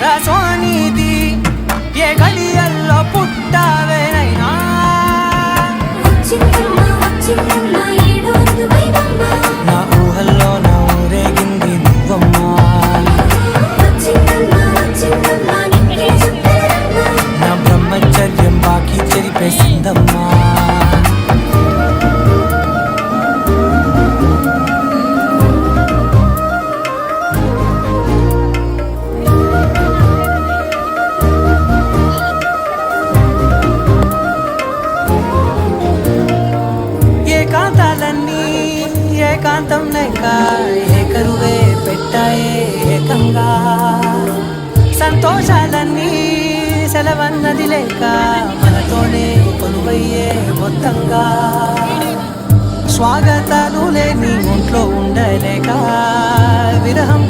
రాసోనిది ఏ గడియల్లో పుట్టావేనైనా నా ఊహల్లో నా ఊరేగింది నువ్వమ్మా నా బ్రహ్మచర్యం బాకీ చెరిపేసిందమ్మా ఏకాంతాలన్నీ ఏకాంతం లేక ఏకరువే పెట్టాయే ఏకంగా సంతోషాలన్నీ సెలవన్నది లేక మనతోనే కొలువయ్యే మొత్తంగా స్వాగతాలు లేని ఒంట్లో ఉండలేక విరహం